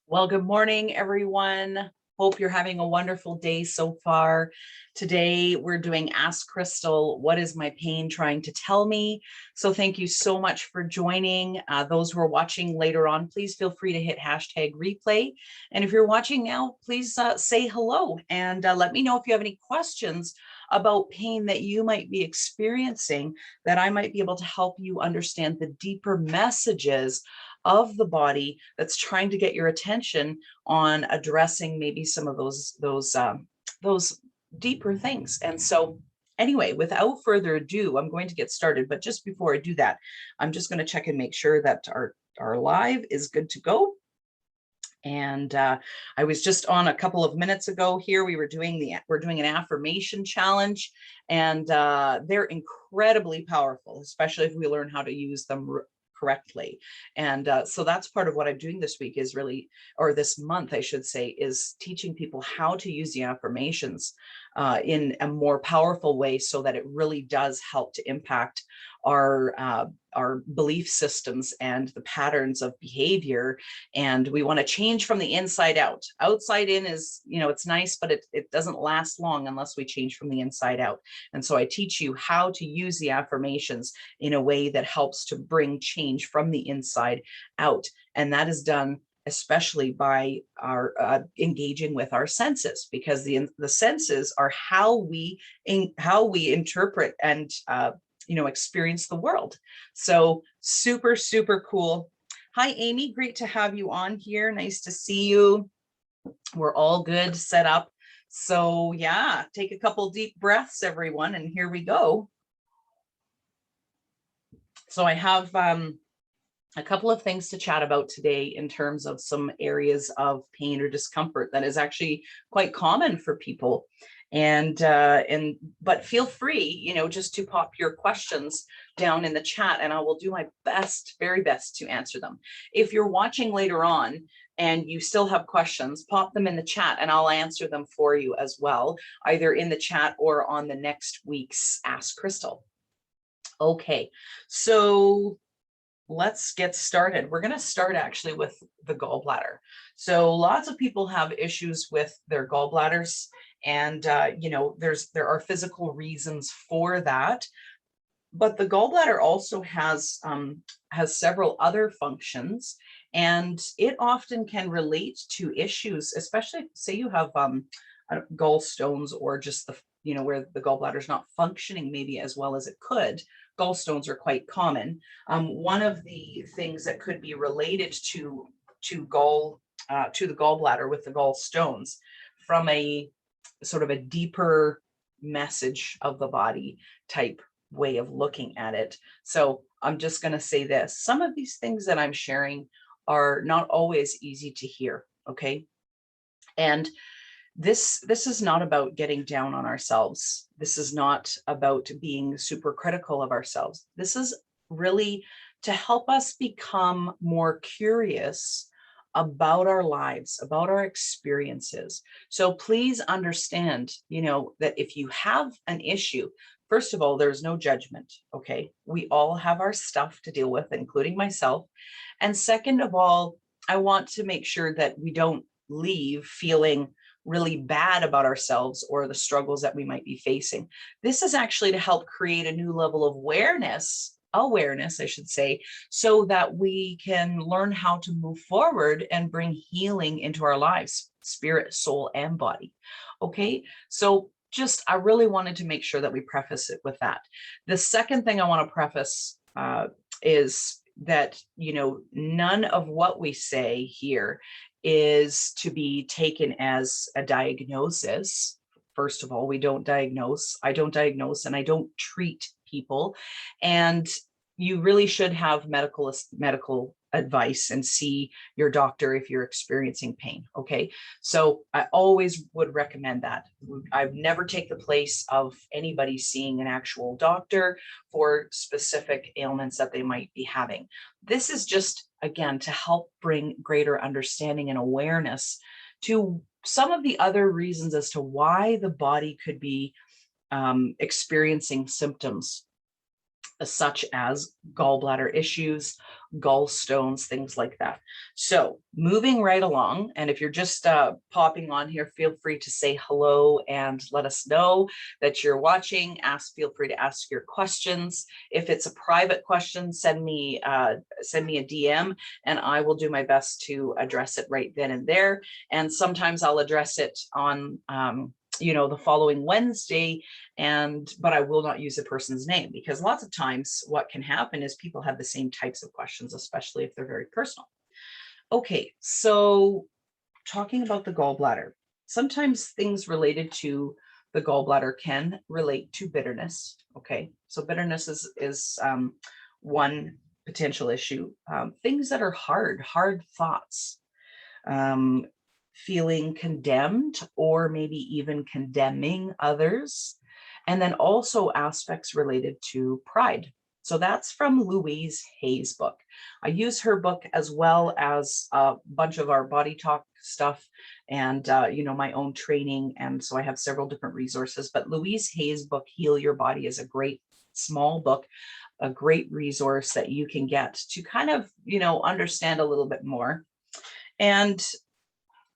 Well, good morning, everyone. Hope you're having a wonderful day so far. Today, we're doing Ask Crystal, what is my pain trying to tell me? So thank you so much for joining. Those who are watching later on, please feel free to hit hashtag replay. And if you're watching now, please say hello and let me know if you have any questions about pain that you might be experiencing, that I might be able to help you understand the deeper messages of the body that's trying to get your attention on addressing maybe some of those deeper things. And so anyway, without further ado, I'm going to get started. But just before I do that, I'm just going to check and make sure that our live is good to go. And I was just on a couple of minutes ago here. We're doing an affirmation challenge, and they're incredibly powerful, especially if we learn how to use them correctly. And so that's part of what I'm doing this week is really, or this month, I should say, is teaching people how to use the affirmations in a more powerful way so that it really does help to impact our belief systems and the patterns of behavior. And we want to change from the inside out. Outside in is, it's nice, but it doesn't last long unless we change from the inside out. And so I teach you how to use the affirmations in a way that helps to bring change from the inside out. And that is done especially by our engaging with our senses, because the senses are how we interpret and experience the world. So super, super cool. Hi, Amy. Great to have you on here. Nice to see you. We're all good, set up. So yeah, take a couple deep breaths, everyone, and here we go. So I have a couple of things to chat about today in terms of some areas of pain or discomfort that is actually quite common for people. But feel free, just to pop your questions down in the chat, and I will do my very best to answer them. If you're watching later on and you still have questions, pop them in the chat and I'll answer them for you as well, either in the chat or on the next week's Ask Crystal. Okay, so let's get started. We're going to start actually with the gallbladder. So lots of people have issues with their gallbladders, and there are physical reasons for that. But the gallbladder also has several other functions, and it often can relate to issues, especially say you have gallstones, or just where the gallbladder is not functioning maybe as well as it could. Gallstones are quite common. One of the things that could be related to the gallbladder with the gallstones, from a sort of a deeper message of the body type way of looking at it. So I'm just going to say this: some of these things that I'm sharing are not always easy to hear. Okay, and this is not about getting down on ourselves. This is not about being super critical of ourselves. This is really to help us become more curious about our lives, about our experiences. So please understand, that if you have an issue, first of all, there's no judgment. Okay, we all have our stuff to deal with, including myself. And second of all, I want to make sure that we don't leave feeling really bad about ourselves or the struggles that we might be facing. This is actually to help create a new level of awareness, I should say, so that we can learn how to move forward and bring healing into our lives, spirit, soul, and body. Okay, so I really wanted to make sure that we preface it with that. The second thing I want to preface is that, none of what we say here is to be taken as a diagnosis. First of all, we don't diagnose. I don't diagnose, and I don't treat people. And you really should have medical advice and see your doctor if you're experiencing pain. Okay, so I always would recommend that. I've never taken the place of anybody seeing an actual doctor for specific ailments that they might be having. This is just, again, to help bring greater understanding and awareness to some of the other reasons as to why the body could be experiencing symptoms such as gallbladder issues, gallstones, things like that. So moving right along, and if you're just popping on here, feel free to say hello and let us know that you're watching. Feel free to ask your questions. If it's a private question, send me a DM, and I will do my best to address it right then and there. And sometimes I'll address it on the following Wednesday, but I will not use a person's name, because lots of times what can happen is people have the same types of questions, especially if they're very personal. Okay, so talking about the gallbladder, sometimes things related to the gallbladder can relate to bitterness. Okay, so bitterness is one potential issue. Things that are hard thoughts, feeling condemned or maybe even condemning others. And then also aspects related to pride. So that's from Louise Hay's book. I use her book as well as a bunch of our body talk stuff and, my own training. And so I have several different resources, but Louise Hay's book, Heal Your Body, is a great small book, a great resource that you can get to kind of, understand a little bit more. And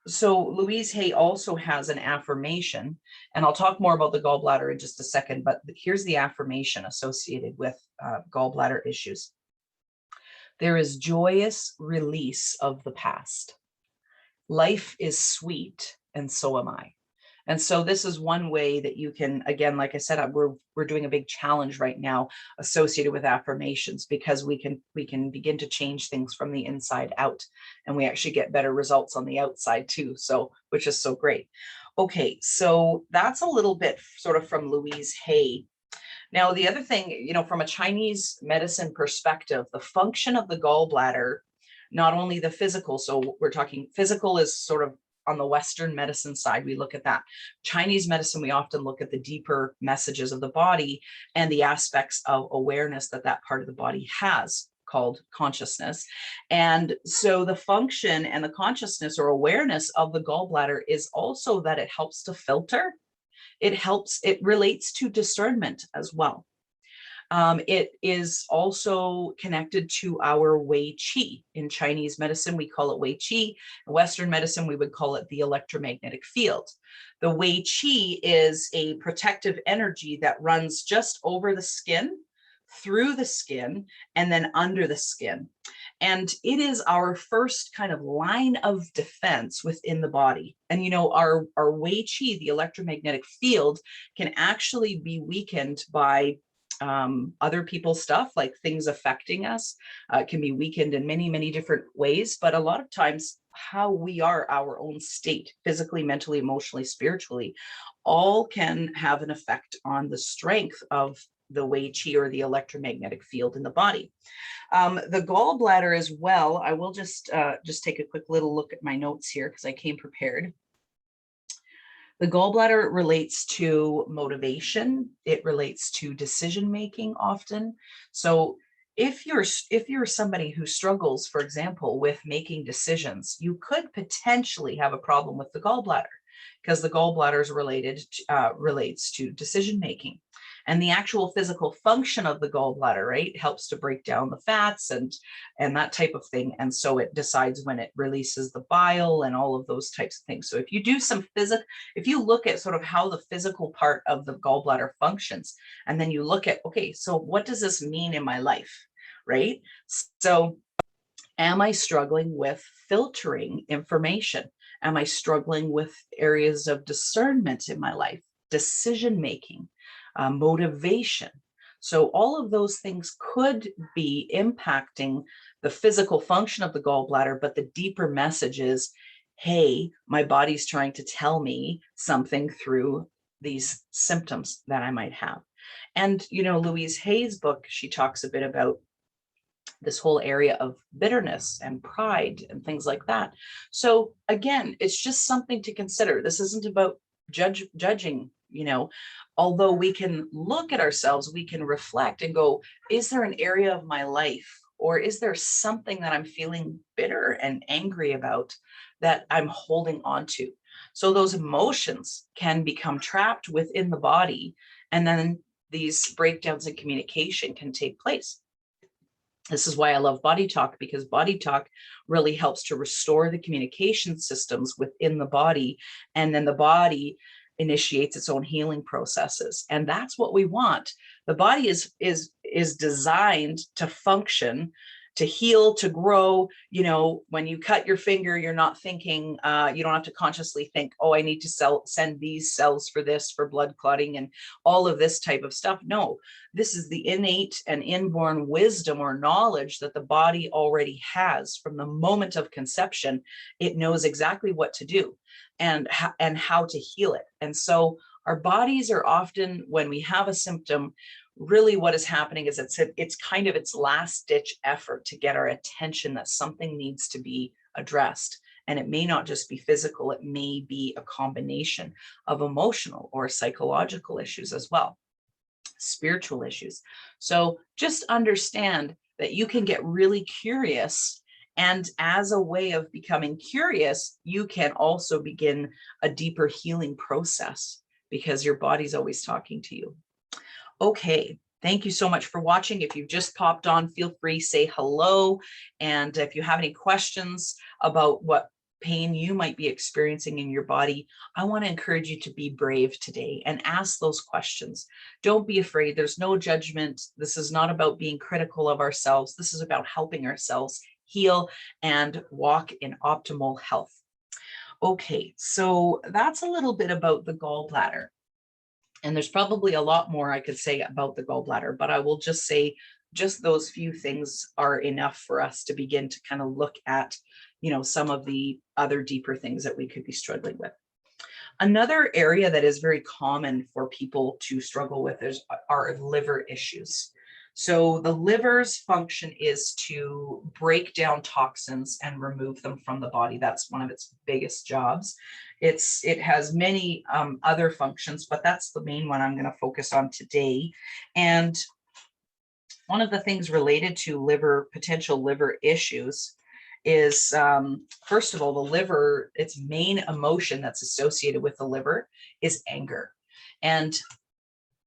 so Louise Hay also has an affirmation, and I'll talk more about the gallbladder in just a second, but here's the affirmation associated with gallbladder issues. There is joyous release of the past. Life is sweet, and so am I. And so this is one way that you can, again, like I said, we're doing a big challenge right now associated with affirmations, because we can begin to change things from the inside out, and we actually get better results on the outside too. So, which is so great. Okay, so that's a little bit sort of from Louise Hay. Now, the other thing, from a Chinese medicine perspective, the function of the gallbladder, not only the physical, so we're talking physical is sort of on the Western medicine side, we look at that. Chinese medicine, we often look at the deeper messages of the body and the aspects of awareness that part of the body has, called consciousness. And so the function and the consciousness or awareness of the gallbladder is also that it helps to filter. It relates to discernment as well. It is also connected to our Wei Qi. In Chinese medicine, we call it Wei Qi. In Western medicine, we would call it the electromagnetic field. The Wei Qi is a protective energy that runs just over the skin, through the skin, and then under the skin. And it is our first kind of line of defense within the body. And, our Wei Qi, the electromagnetic field, can actually be weakened by other people's stuff, like things affecting us, can be weakened in many, many different ways. But a lot of times how we are, our own state, physically, mentally, emotionally, spiritually, all can have an effect on the strength of the Wei Qi, or the electromagnetic field in the body. The gallbladder as well, I will just take a quick little look at my notes here, because I came prepared. The gallbladder relates to motivation. It relates to decision-making often. So if you're somebody who struggles, for example, with making decisions, you could potentially have a problem with the gallbladder, because the gallbladder is relates to decision-making. And the actual physical function of the gallbladder, right, helps to break down the fats and that type of thing. And so it decides when it releases the bile and all of those types of things. So if you do if you look at sort of how the physical part of the gallbladder functions, and then you look at, okay, so what does this mean in my life, right? So am I struggling with filtering information? Am I struggling with areas of discernment in my life, decision-making, motivation? So all of those things could be impacting the physical function of the gallbladder, but the deeper message is, hey, my body's trying to tell me something through these symptoms that I might have. And, Louise Hay's book, she talks a bit about this whole area of bitterness and pride and things like that. So again, it's just something to consider. This isn't about judging, although we can look at ourselves, we can reflect and go, is there an area of my life, or is there something that I'm feeling bitter and angry about that I'm holding on to? So those emotions can become trapped within the body, and then these breakdowns in communication can take place. This is why I love Body Talk, because Body Talk really helps to restore the communication systems within the body, and then the body initiates its own healing processes. And that's what we want. The body is designed to function, to heal, to grow. You know, when you cut your finger, you're not thinking, you don't have to consciously think, oh, I need to send these cells for this, for blood clotting and all of this type of stuff. No, this is the innate and inborn wisdom or knowledge that the body already has from the moment of conception. It knows exactly what to do and how to heal it. And so our bodies are often, when we have a symptom, really what is happening is it's kind of its last ditch effort to get our attention that something needs to be addressed. And it may not just be physical, it may be a combination of emotional or psychological issues as well, spiritual issues. So just understand that you can get really curious, and as a way of becoming curious, you can also begin a deeper healing process because your body's always talking to you. Okay, thank you so much for watching. If you've just popped on, feel free, say hello. And if you have any questions about what pain you might be experiencing in your body, I want to encourage you to be brave today and ask those questions. Don't be afraid. There's no judgment. This is not about being critical of ourselves. This is about helping ourselves heal and walk in optimal health. Okay, so that's a little bit about the gallbladder. And there's probably a lot more I could say about the gallbladder, but I will just say just those few things are enough for us to begin to kind of look at, you know, some of the other deeper things that we could be struggling with. Another area that is very common for people to struggle with are liver issues. So the liver's function is to break down toxins and remove them from the body. That's one of its biggest jobs. It has many other functions, but that's the main one I'm going to focus on today. And one of the things related to potential liver issues is, first of all, the liver, its main emotion that's associated with the liver is anger. And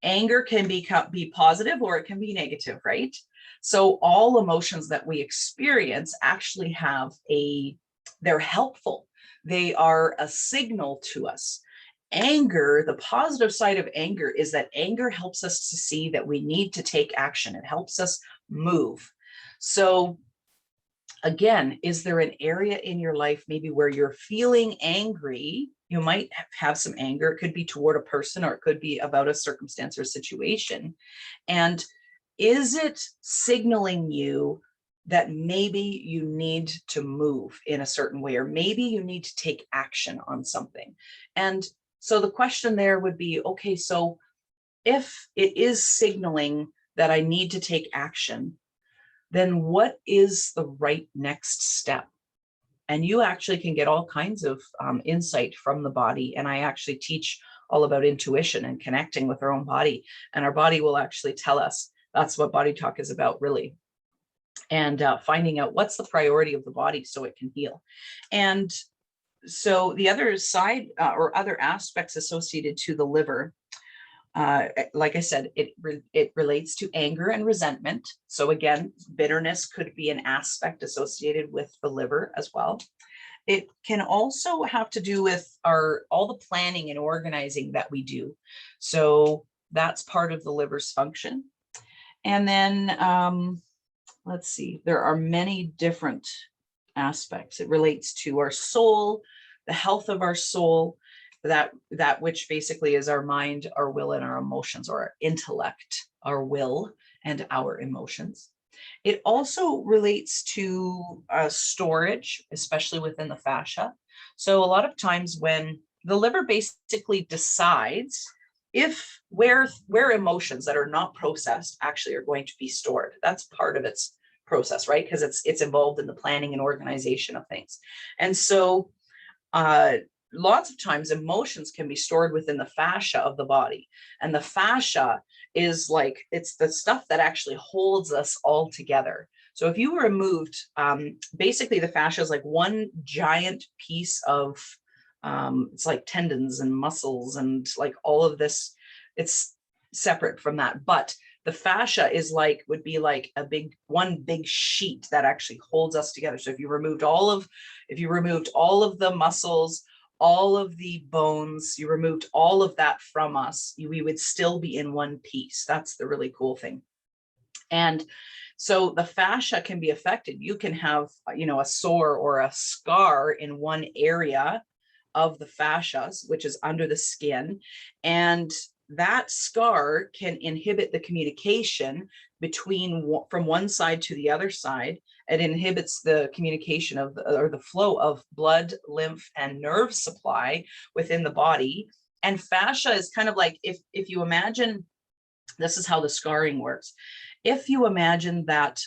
anger can be positive or it can be negative, right? So all emotions that we experience actually they're helpful. They are a signal to us. Anger, the positive side of anger is that anger helps us to see that we need to take action. It helps us move. So again, is there an area in your life maybe where you're feeling angry? You might have some anger. It could be toward a person, or it could be about a circumstance or situation. And is it signaling you that maybe you need to move in a certain way, or maybe you need to take action on something? And so the question there would be, okay, so if it is signaling that I need to take action, then what is the right next step? And you actually can get all kinds of insight from the body. And I actually teach all about intuition and connecting with our own body. And our body will actually tell us. That's what Body Talk is about, really. And finding out what's the priority of the body so it can heal. And so the other side or other aspects associated to the liver, like I said, it relates to anger and resentment. So again, bitterness could be an aspect associated with the liver as well. It can also have to do with all the planning and organizing that we do. So that's part of the liver's function. And then let's see, there are many different aspects. It relates to our soul, the health of our soul, that which basically is our mind, our will, and our emotions, or our intellect, our will, and our emotions. It also relates to storage, especially within the fascia. So a lot of times when the liver basically decides where emotions that are not processed actually are going to be stored. That's part of its process, right? Because it's involved in the planning and organization of things. And so lots of times emotions can be stored within the fascia of the body. And the fascia is it's the stuff that actually holds us all together. So if you removed, basically the fascia is like one giant piece of, it's like tendons and muscles and like all of this. It's separate from that. But the fascia would be like one big sheet that actually holds us together. So if you removed all of the muscles, all of the bones, you removed all of that from us, we would still be in one piece. That's the really cool thing. And so the fascia can be affected. You can have, a sore or a scar in one area of the fascia, which is under the skin. And that scar can inhibit the communication from one side to the other side. It inhibits the communication or the flow of blood, lymph, and nerve supply within the body. And fascia is kind of like, if you imagine, this is how the scarring works. If you imagine that,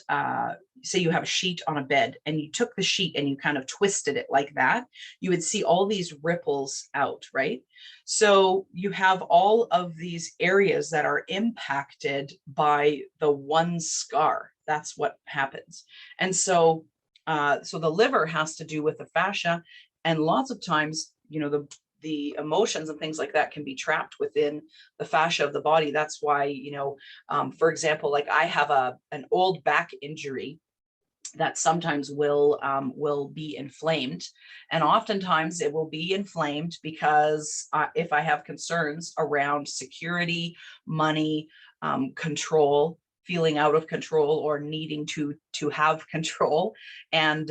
say you have a sheet on a bed and you took the sheet and you kind of twisted it like that, you would see all these ripples out, right? So you have all of these areas that are impacted by the one scar. That's what happens. And so, so the liver has to do with the fascia, and lots of times, the emotions and things like that can be trapped within the fascia of the body. That's why, for example, like I have an old back injury that sometimes will be inflamed. And oftentimes it will be inflamed because if I have concerns around security, money, control, feeling out of control, or needing to have control, and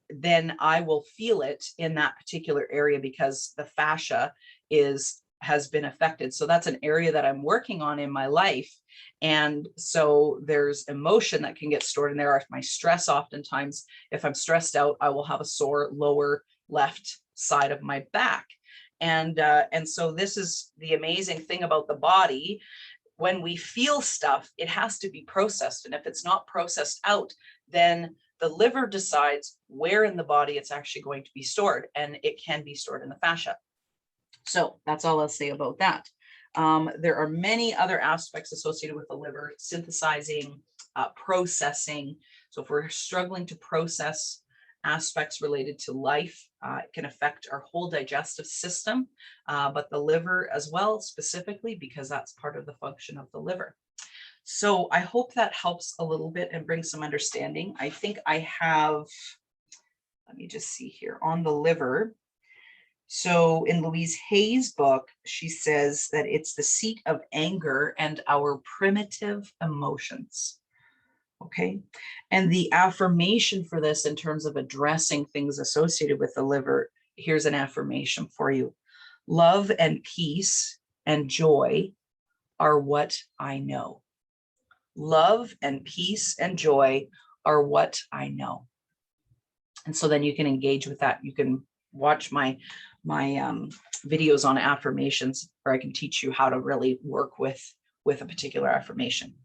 then I will feel it in that particular area because the fascia has been affected. So that's an area that I'm working on in my life. And so there's emotion that can get stored in there. If my stress, oftentimes, if I'm stressed out, I will have a sore lower left side of my back. And so this is the amazing thing about the body. When we feel stuff, it has to be processed. And if it's not processed out, then the liver decides where in the body it's actually going to be stored, and it can be stored in the fascia. So that's all I'll say about that. There are many other aspects associated with the liver: synthesizing, processing. So if we're struggling to process aspects related to life, it can affect our whole digestive system, but the liver as well, specifically, because that's part of the function of the liver. So I hope that helps a little bit and brings some understanding. I think I have, let me just see here on the liver. So in Louise Hay's book, she says that it's the seat of anger and our primitive emotions. Okay. And the affirmation for this, in terms of addressing things associated with the liver, here's an affirmation for you. Love and peace and joy are what I know. Love and peace and joy are what I know. And so then you can engage with that. You can watch my videos on affirmations, where I can teach you how to really work with a particular affirmation.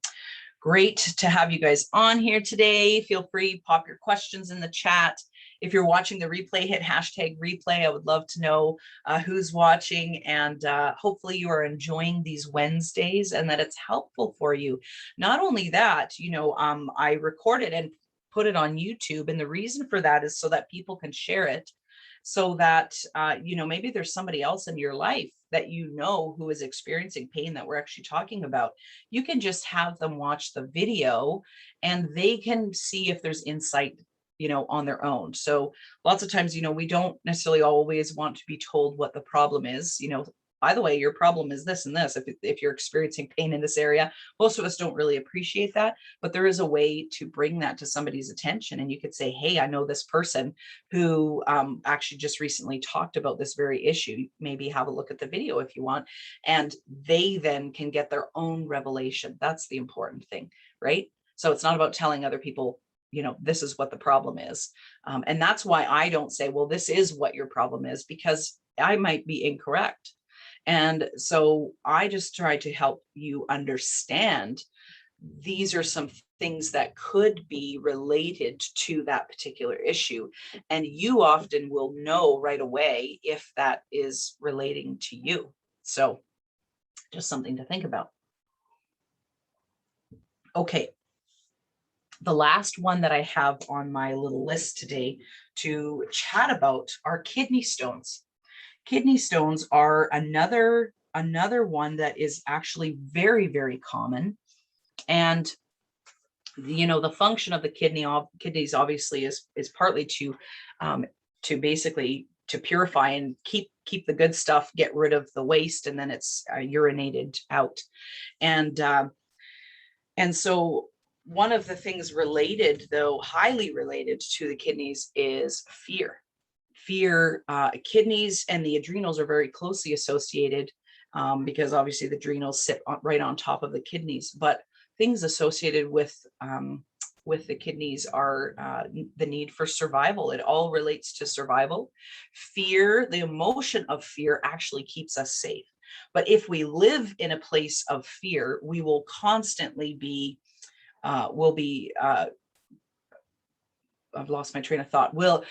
Great to have you guys on here today. Feel free, pop your questions in the chat. If you're watching the replay, hit #replay. I would love to know who's watching, and hopefully you are enjoying these Wednesdays and that it's helpful for you. Not only that, I record it and put it on YouTube, and the reason for that is so that people can share it, so that maybe there's somebody else in your life that who is experiencing pain that we're actually talking about. You can just have them watch the video and they can see if there's insight on their own. So lots of times, we don't necessarily always want to be told what the problem is. By the way, your problem is this and this. If you're experiencing pain in this area, most of us don't really appreciate that, but there is a way to bring that to somebody's attention. And you could say, hey, I know this person who actually just recently talked about this very issue. Maybe have a look at the video if you want, and they then can get their own revelation. That's the important thing, right? So it's not about telling other people, this is what the problem is. And that's why I don't say, well, this is what your problem is, because I might be incorrect. And so I just try to help you understand these are some things that could be related to that particular issue. And you often will know right away if that is relating to you. So just something to think about. Okay. The last one that I have on my little list today to chat about are kidney stones. Kidney stones are another another one that is actually very, very common. And the function of the kidneys obviously is partly to basically to purify and keep the good stuff, get rid of the waste, and then it's urinated out. And so one of the things related, though highly related to the kidneys, is fear. Kidneys and the adrenals are very closely associated, because obviously the adrenals sit right on top of the kidneys. But things associated with the kidneys are the need for survival. It all relates to survival. Fear, the emotion of fear, actually keeps us safe. But if we live in a place of fear, we will constantly be, I've lost my train of thought. We'll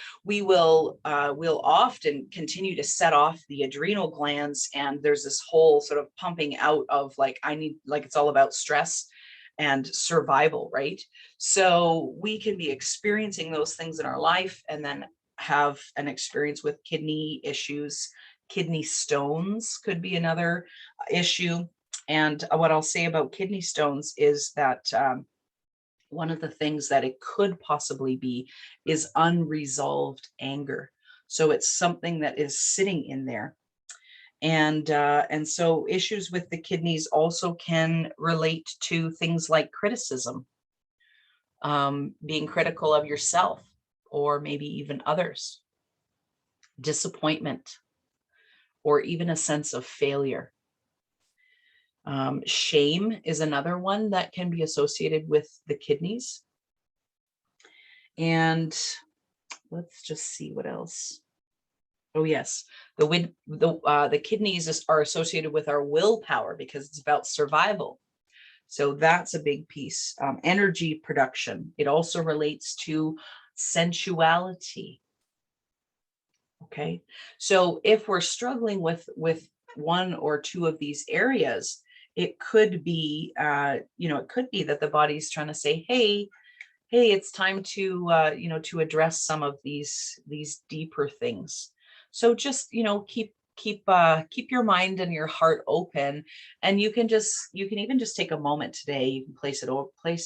often continue to set off the adrenal glands, and there's this whole sort of pumping out of it's all about stress and survival, right? So we can be experiencing those things in our life and then have an experience with kidney issues. Kidney stones could be another issue. And what I'll say about kidney stones is that one of the things that it could possibly be is unresolved anger. So it's something that is sitting in there. And so issues with the kidneys also can relate to things like criticism, being critical of yourself or maybe even others, disappointment, or even a sense of failure. Shame is another one that can be associated with the kidneys. And let's just see what else. Oh yes, the kidneys are associated with our willpower because it's about survival. So that's a big piece. Energy production. It also relates to sensuality. Okay, so if we're struggling with one or two of these areas, it could be, it could be that the body's trying to say, hey, it's time to, to address some of these deeper things. So just, keep your mind and your heart open, and you can even just take a moment today. You can place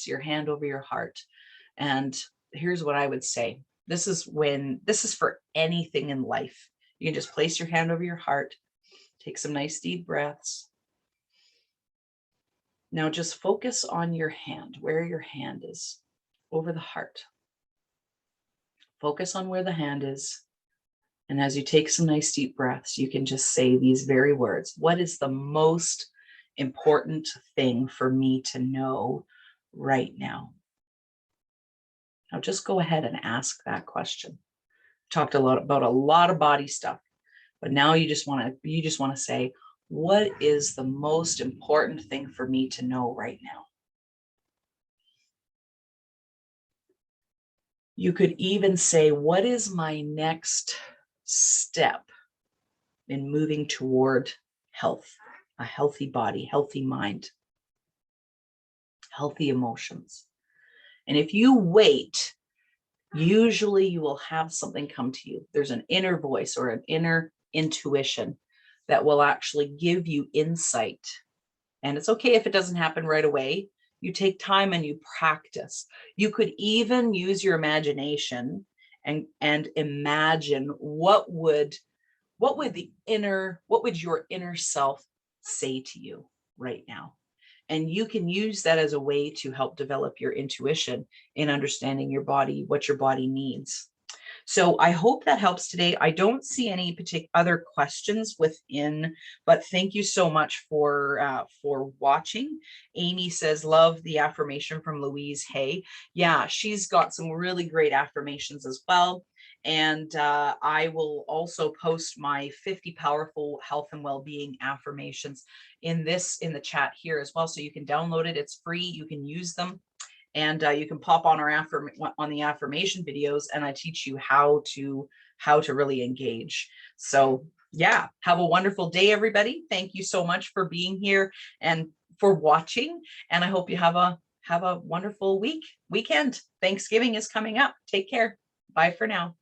your hand over your heart. And here's what I would say. This is for anything in life. You can just place your hand over your heart, take some nice deep breaths. Now just focus on your hand, where your hand is, over the heart. Focus on where the hand is. And as you take some nice deep breaths, you can just say these very words. What is the most important thing for me to know right now? Now just go ahead and ask that question. Talked about a lot of body stuff, but now you just want to say, what is the most important thing for me to know right now? You could even say, what is my next step in moving toward health, a healthy body, healthy mind, healthy emotions? And if you wait, usually you will have something come to you. There's an inner voice or an inner intuition that will actually give you insight. And it's okay if it doesn't happen right away. You take time and you practice. You could even use your imagination and imagine what would your inner self say to you right now. And you can use that as a way to help develop your intuition in understanding your body, what your body needs. So I hope that helps today. I don't see any particular other questions within, but thank you so much for watching. Amy says, love the affirmation from Louise Hay. Yeah, she's got some really great affirmations as well. And I will also post my 50 powerful health and well-being affirmations in the chat here as well. So you can download it. It's free. You can use them. And you can pop on on the affirmation videos, and I teach you how to really engage. So yeah, have a wonderful day, everybody. Thank you so much for being here and for watching. And I hope you have a wonderful weekend. Thanksgiving is coming up. Take care. Bye for now.